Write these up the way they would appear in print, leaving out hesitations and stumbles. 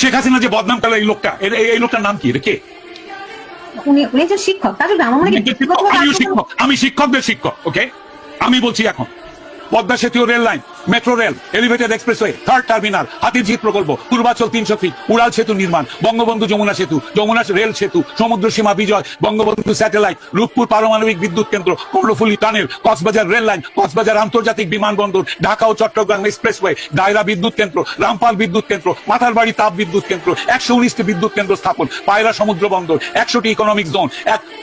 শেখ হাসিনা যে বদনাম করলো এই লোকটা, এই লোকটার নাম কি? কে? উনি একজন শিক্ষক। তাদের আমার মনে হয় শিক্ষক, আমি শিক্ষকদের শিক্ষক। ওকে, আমি বলছি এখন পদ্মা সেতু rail line, metro rail, elevated expressway, third terminal, Hatirjheel প্রকল্প, পূর্বাচল 300 ফিট, উড়াল সেতু নির্মাণ, বঙ্গবন্ধু যমুনা সেতু, যমুনা রেল সেতু, সমুদ্র সীমা বিজয়, বঙ্গবন্ধু স্যাটেলাইট, রূপপুর পারমাণবিক বিদ্যুৎ কেন্দ্র, Karnaphuli tunnel, Cox's Bazar rail line, Cox's Bazar আন্তর্জাতিক বিমানবন্দর, ঢাকা ও চট্টগ্রাম এক্সপ্রেসওয়ে, দায়রা বিদ্যুৎ কেন্দ্র, রামপাল বিদ্যুৎ কেন্দ্র, মাথারবাড়ি তাপ বিদ্যুৎ কেন্দ্র, 119টি বিদ্যুৎ কেন্দ্র স্থাপন, পায়রা সমুদ্র বন্দর, 100টি ইকোনমিক জোন,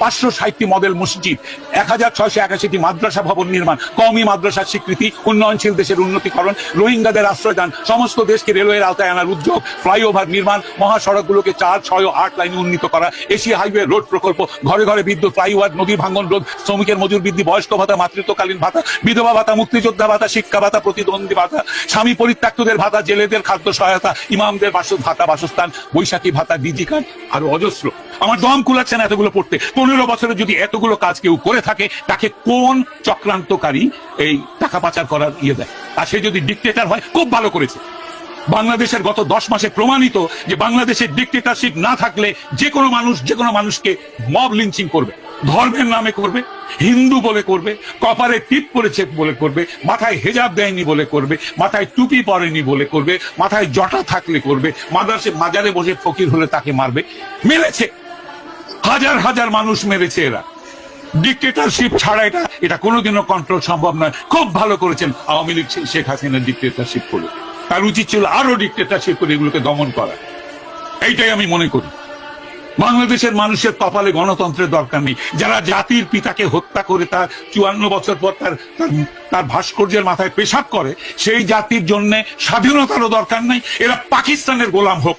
560টি মডেল মসজিদ, 1681টি মাদ্রাসা ভবন নির্মাণ, কওমি মাদ্রাসার স্বীকৃতি, উন্নয়নশীল দেশের উন্নতিকরণ, রোহিঙ্গাদের আশ্রয়দান, সমস্ত দেশকে রেলওয়ের আওতায় আনার উদ্যোগ, ফ্লাইওভার নির্মাণ, মহাসড়কগুলোকে 4, 6 ও 8 লাইনে উন্নীত করা, এশিয়া হাইওয়ে রোড প্রকল্প, ঘরে ঘরে বিদ্যুৎ, ফ্লাইওভার, নদী ভাঙ্গন রোধ, শ্রমিকের মজুর বৃদ্ধি, বয়স্ক ভাতা, মাতৃত্বকালীন ভাতা, বিধবা ভাতা, মুক্তিযোদ্ধা ভাতা, শিক্ষা ভাতা, প্রতিদ্বন্দ্বী ভাতা, স্বামী পরিত্যক্তদের ভাতা, জেলেদের খাদ্য সহায়তা, ইমামদের ভাতা, বাসস্থান, বৈশাখী ভাতা, ডিজি কার্ড, আরো অজস্র। আমার দম কুলাচ্ছে না এতগুলো পড়তে। 15 বছরে যদি এতগুলো কাজ কেউ করে থাকে, তাকে কোন চক্রান্তকারী এই টাকা পাচার করার দেয়? আর সে যদি ডিক্টেটর হয়, খুব ভালো করেছে। বাংলাদেশের গত 10 মাসে প্রমাণিত যে বাংলাদেশের ডিক্টেটরশিপ না থাকলে যে কোনো মানুষ যে কোনো মানুষকে মব লিঞ্চিং করবে, ধর্মের নামে করবে, হিন্দু বলে করবে, কপালে টিপ পরেছে বলে করবে, মাথায় হেজাব দেয়নি বলে করবে, মাথায় টুপি পরেনি বলে করবে, মাথায় জটা থাকলে করবে, মাজারে বসে ফকির হলে তাকে মারবে। মেরেছে, হাজার হাজার মানুষ মেরেছে এরা। ডিক্টেটরশিপ ছাড়া এটা কোনোদিনও কন্ট্রোল সম্ভব নয়। খুব ভালো করেছেন আওয়ামী লীগ শেখ হাসিনার ডিক্টেটরশিপ করে। তার উচিত ছিল আরো ডিক্টেটরশিপ করে এগুলোকে দমন করা। এইটাই আমি মনে করি। বাংলাদেশের মানুষের কপালে গণতন্ত্রের দরকার নেই। যারা জাতির পিতাকে হত্যা করে তার 54 বছর পর তার ভাস্কর্যের মাথায় পেশাব করে, সেই জাতির জন্য স্বাধীনতারও দরকার নাই। এরা পাকিস্তানের গোলাম হোক।